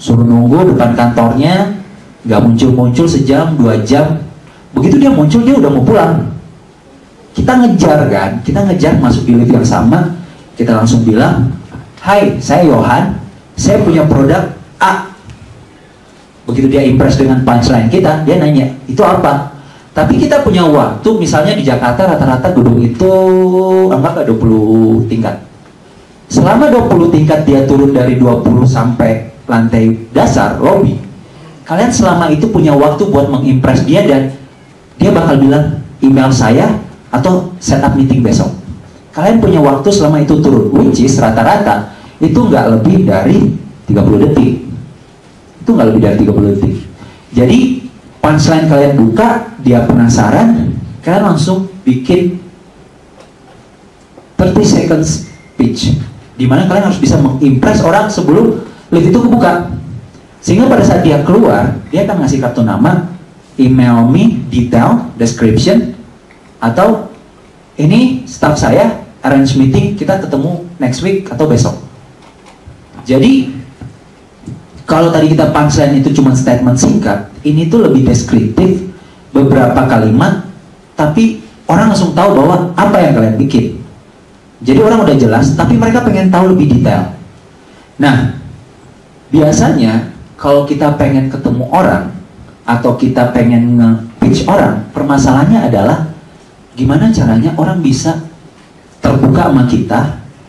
suruh nunggu depan kantornya, nggak muncul-muncul sejam, 2 jam. Begitu dia muncul, dia udah mau pulang. Kita ngejar kan, kita ngejar masuk di lift yang sama, kita langsung bilang, "Hai, saya Yohan, saya punya produk A." Begitu dia impress dengan punchline kita, dia nanya, "Itu apa?" Tapi kita punya waktu, misalnya di Jakarta rata-rata gedung itu enggak 20 tingkat. Selama 20 tingkat dia turun dari 20 sampai lantai dasar, lobby, kalian selama itu punya waktu buat mengimpress dia dan dia bakal bilang, "Email saya atau setup meeting besok." Kalian punya waktu selama itu turun, which is rata-rata itu nggak lebih dari 30 detik. Itu nggak lebih dari 30 detik. Jadi punchline kalian buka, dia penasaran, kalian langsung bikin 30 seconds pitch, dimana kalian harus bisa mengimpress orang sebelum lift itu kebuka, sehingga pada saat dia keluar, dia akan ngasih kartu nama, "Email me detail description," atau "Ini staff saya, arrange meeting, kita ketemu next week atau besok." Jadi kalau tadi kita punchline itu cuma statement singkat, ini tuh lebih deskriptif, beberapa kalimat, tapi orang langsung tahu bahwa apa yang kalian bikin. Jadi orang udah jelas, tapi mereka pengen tahu lebih detail. Nah, biasanya kalau kita pengen ketemu orang, atau kita pengen nge-pitch orang, permasalahannya adalah gimana caranya orang bisa terbuka sama kita,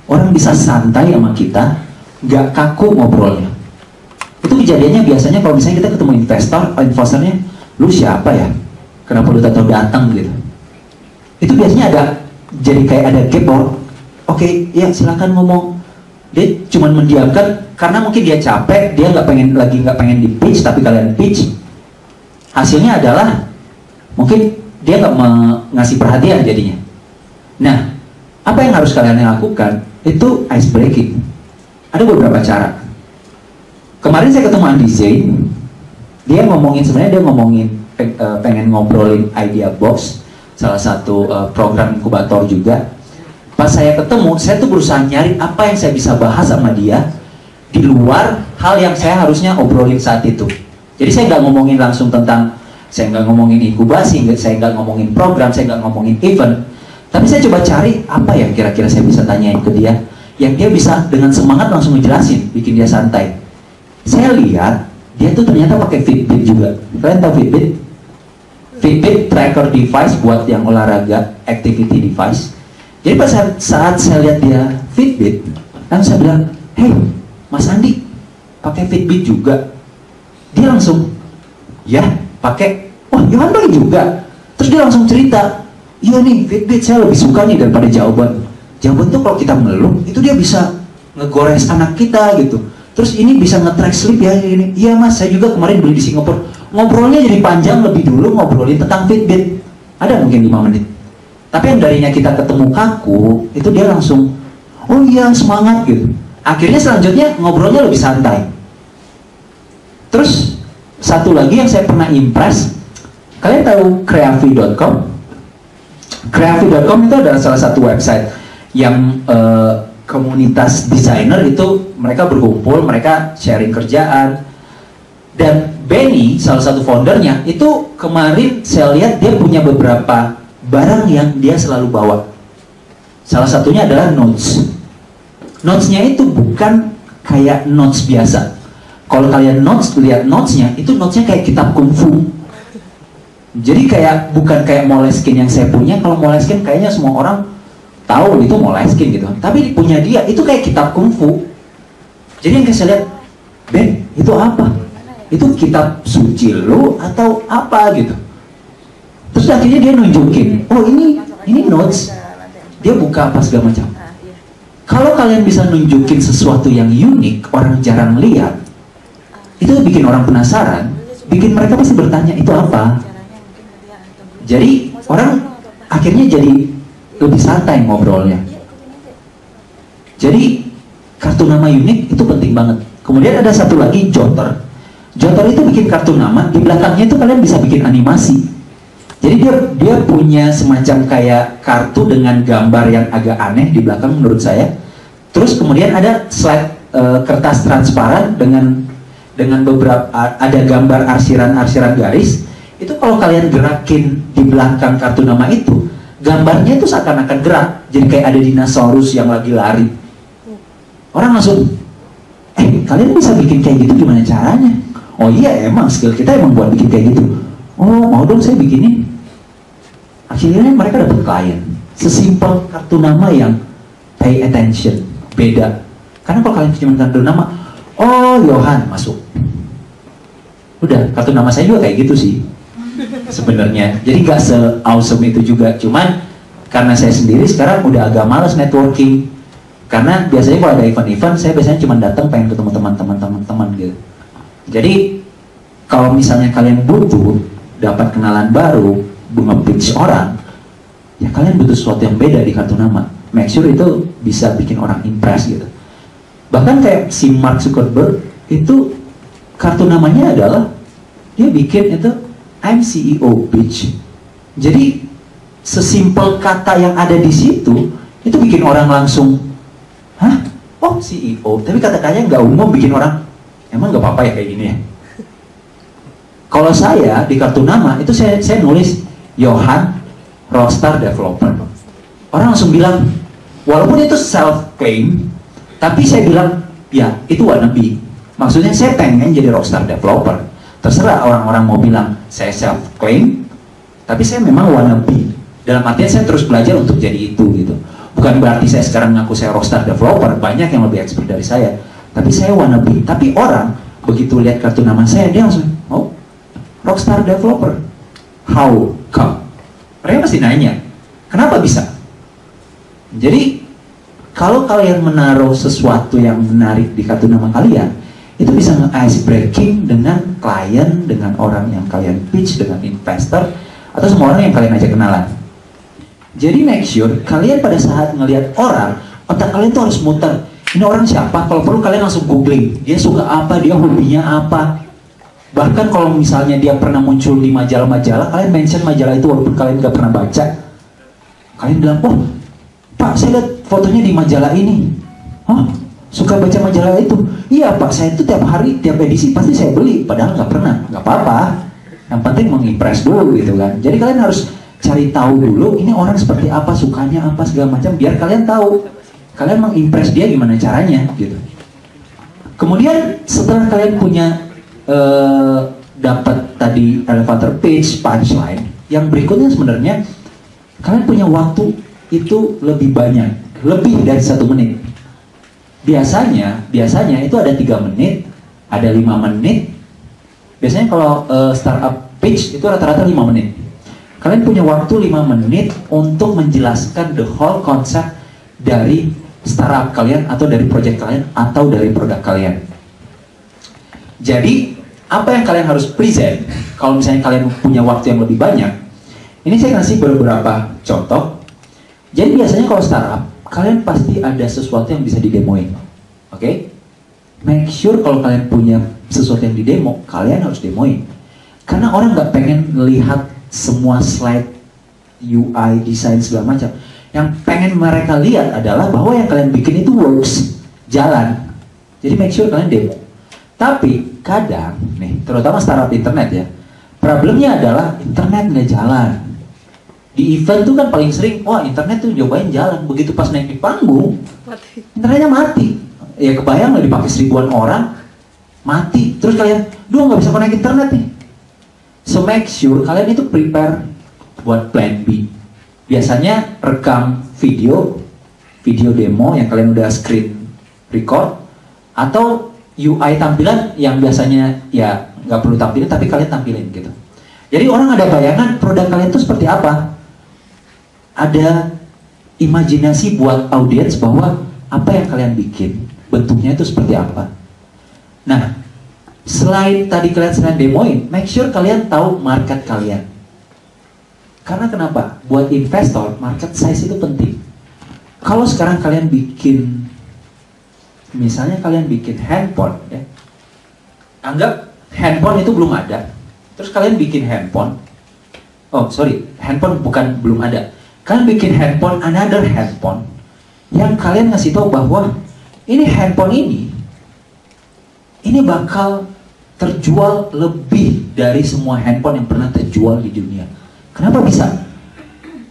orang bisa santai sama kita, gak kaku ngobrolnya. Itu kejadiannya biasanya kalau misalnya kita ketemu investornya, "Lu siapa ya? Kenapa lu tahu datang?" gitu. Itu biasanya ada, jadi kayak ada gap bahwa, "Oke, ya silakan ngomong." Dia cuma mendiamkan karena mungkin dia capek, dia nggak pengen di pitch, tapi kalian pitch. Hasilnya adalah mungkin dia nggak ngasih perhatian jadinya. Nah, apa yang harus kalian lakukan? Itu ice breaking. Ada beberapa cara. Kemarin saya ketemu Andy Zain, dia ngomongin, sebenarnya dia ngomongin pengen ngobrolin Idea Box, salah satu program inkubator juga. Pas saya ketemu, saya tuh berusaha nyari apa yang saya bisa bahas sama dia di luar hal yang saya harusnya obrolin saat itu. Jadi saya nggak ngomongin langsung tentang, saya nggak ngomongin inkubasi, saya nggak ngomongin program, saya nggak ngomongin event, tapi saya coba cari apa yang kira-kira saya bisa tanyain ke dia, yang dia bisa dengan semangat langsung ngejelasin, bikin dia santai. Saya lihat dia tuh ternyata pakai Fitbit juga. Kalian tahu Fitbit? Fitbit tracker device buat yang olahraga, activity device. Jadi pas saat saya lihat dia Fitbit, langsung saya bilang, "Hey, Mas Andi, pakai Fitbit juga?" Dia langsung, "Ya, pakai." "Wah, Yohan pakai juga?" Terus dia langsung cerita, "Iya nih, Fitbit saya lebih suka nih daripada jawaban. Jawaban tuh kalau kita meluk, itu dia bisa ngegores anak kita gitu. Terus ini bisa nge-track sleep ya ini." "Iya Mas, saya juga kemarin beli di Singapura." Ngobrolnya jadi panjang, lebih dulu ngobrolin tentang Fitbit. Ada mungkin 5 menit. Tapi yang darinya kita ketemu kaku, itu dia langsung, "Oh iya, semangat," gitu. Akhirnya selanjutnya ngobrolnya lebih santai. Terus satu lagi yang saya pernah impress, kalian tahu Kreavi.com? Kreavi.com itu adalah salah satu website yang komunitas desainer itu mereka berkumpul, mereka sharing kerjaan. Dan Benny, salah satu foundernya, itu kemarin saya lihat dia punya beberapa barang yang dia selalu bawa. Salah satunya adalah notes. Notesnya itu bukan kayak notes biasa. Kalau kalian lihat notesnya, itu notesnya kayak kitab kungfu. Jadi kayak bukan kayak Moleskine yang saya punya. Kalau Moleskine kayaknya semua orang tahu itu Moleskine gitu. Tapi punya dia itu kayak kitab kungfu. Jadi yang saya lihat, "Ben, itu apa? Itu kitab suci lu atau apa gitu?" Terus akhirnya dia nunjukin, "Oh ini notes." Dia buka apa segala macam. Kalau kalian bisa nunjukin sesuatu yang unik, orang jarang lihat, itu bikin orang penasaran, bikin mereka pasti bertanya, "Itu apa?" Jadi orang akhirnya jadi lebih santai ngobrolnya. Jadi kartu nama unik itu penting banget. Kemudian ada satu lagi, Jotter. Jotter itu bikin kartu nama, di belakangnya itu kalian bisa bikin animasi. Jadi dia punya semacam kayak kartu dengan gambar yang agak aneh di belakang menurut saya. Terus kemudian ada slide kertas transparan dengan dengan beberapa ada gambar arsiran-arsiran garis, itu kalau kalian gerakin di belakang kartu nama itu, gambarnya itu seakan-akan gerak, jadi kayak ada dinosaurus yang lagi lari. Orang langsung, kalian bisa bikin kayak gitu gimana caranya? Oh iya, emang skill kita emang buat bikin kayak gitu. Oh, mau dong saya bikinin. Akhirnya mereka dapat klien. Sesimpel kartu nama yang pay attention, beda. Karena kalau kalian cuma kartu nama, oh Yohan masuk. Udah, kartu nama saya juga kayak gitu sih sebenarnya. Jadi nggak se-awesome itu juga. Cuman karena saya sendiri sekarang udah agak malas networking. Karena biasanya kalau ada event-event, saya biasanya cuma datang pengen ketemu teman-teman gitu. Jadi kalau misalnya kalian butuh dapat kenalan baru, nge-pitch orang, ya kalian butuh sesuatu yang beda di kartu nama. Make sure itu bisa bikin orang impress gitu. Bahkan kayak si Mark Zuckerberg itu kartu namanya adalah dia bikin itu I'm CEO bitch. Jadi sesimpel kata yang ada di situ itu bikin orang langsung, hah? Oh CEO. Tapi kata-katanya nggak umum, bikin orang emang nggak apa-apa ya kayak gini ya. Kalau saya di kartu nama itu saya nulis Yohan Rockstar Developer. Orang langsung bilang, walaupun itu self claim, tapi saya bilang ya itu wannabe. Maksudnya saya pengen jadi Rockstar Developer. Terserah orang-orang mau bilang saya self claim, tapi saya memang wannabe. Dalam artian saya terus belajar untuk jadi itu gitu. Bukan berarti saya sekarang ngaku saya Rockstar Developer, banyak yang lebih expert dari saya. Tapi saya wannabe. Tapi orang begitu lihat kartu nama saya, dia langsung, oh Rockstar Developer, how come? Mereka pasti nanya, kenapa bisa? Jadi kalau kalian menaruh sesuatu yang menarik di kartu nama kalian, itu bisa nge-ice breaking dengan klien, dengan orang yang kalian pitch, dengan investor, atau semua orang yang kalian ajak kenalan. Jadi make sure kalian pada saat ngelihat orang, otak kalian tuh harus muter. Ini orang siapa? Kalau perlu kalian langsung googling. Dia suka apa? Dia hobinya apa? Bahkan kalau misalnya dia pernah muncul di majalah-majalah, kalian mention majalah itu walaupun kalian gak pernah baca. Kalian bilang, oh Pak, saya lihat fotonya di majalah ini. Hah? Suka baca majalah itu? Iya Pak, saya itu tiap hari, tiap edisi pasti saya beli. Padahal nggak pernah, nggak apa-apa. Yang penting mengimpress dulu gitu kan. Jadi kalian harus cari tahu dulu, ini orang seperti apa, sukanya apa, segala macam. Biar kalian tahu, kalian mengimpress dia gimana caranya gitu. Kemudian setelah kalian punya dapat tadi elevator pitch, punchline, yang berikutnya sebenarnya kalian punya waktu itu lebih banyak, lebih dari 1 menit. Biasanya itu ada 3 menit, ada 5 menit. Biasanya kalau startup pitch itu rata-rata 5 menit. Kalian punya waktu 5 menit untuk menjelaskan the whole concept dari startup kalian atau dari project kalian atau dari produk kalian. Jadi apa yang kalian harus present kalau misalnya kalian punya waktu yang lebih banyak? Ini saya kasih beberapa contoh. Jadi biasanya kalau startup, kalian pasti ada sesuatu yang bisa didemoin. Oke? Make sure kalau kalian punya sesuatu yang didemo, kalian harus demoin. Karena orang nggak pengen lihat semua slide UI, desain segala macam. Yang pengen mereka lihat adalah bahwa yang kalian bikin itu works, jalan. Jadi make sure kalian demo. Tapi kadang nih, terutama startup internet ya, problemnya adalah internet nggak jalan. Di event tuh kan paling sering, wah internet tuh nyobain jalan, begitu pas naik di panggung, internetnya mati. Ya kebayang lah dipakai 1000-an orang, mati. Terus kalian, duh nggak bisa connect internet nih. So make sure kalian itu prepare buat plan B. Biasanya rekam video demo yang kalian udah screen record, atau UI tampilan yang biasanya ya nggak perlu tampilin tapi kalian tampilin gitu. Jadi orang ada bayangan produk kalian itu seperti apa. Ada imajinasi buat audiens bahwa apa yang kalian bikin bentuknya itu seperti apa. Nah, selain tadi kalian demoin, make sure kalian tahu market kalian. Karena kenapa? Buat investor, market size itu penting. Kalau sekarang kalian bikin, misalnya kalian bikin handphone, ya, anggap handphone itu belum ada. Terus kalian bikin handphone, handphone bukan belum ada. Kalian bikin handphone, another handphone, yang kalian ngasih tahu bahwa ini handphone ini bakal terjual lebih dari semua handphone yang pernah terjual di dunia. Kenapa bisa?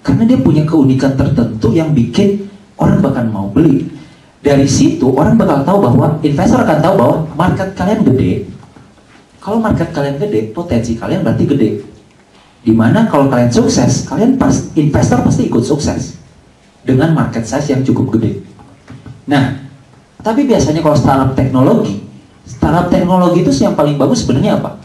Karena dia punya keunikan tertentu yang bikin orang bakal mau beli. Dari situ orang bakal tahu bahwa, investor akan tahu bahwa market kalian gede. Kalau market kalian gede, potensi kalian berarti gede. Dimana kalau kalian sukses, investor pasti ikut sukses dengan market size yang cukup gede. Nah, tapi biasanya kalau startup teknologi itu yang paling bagus sebenarnya apa?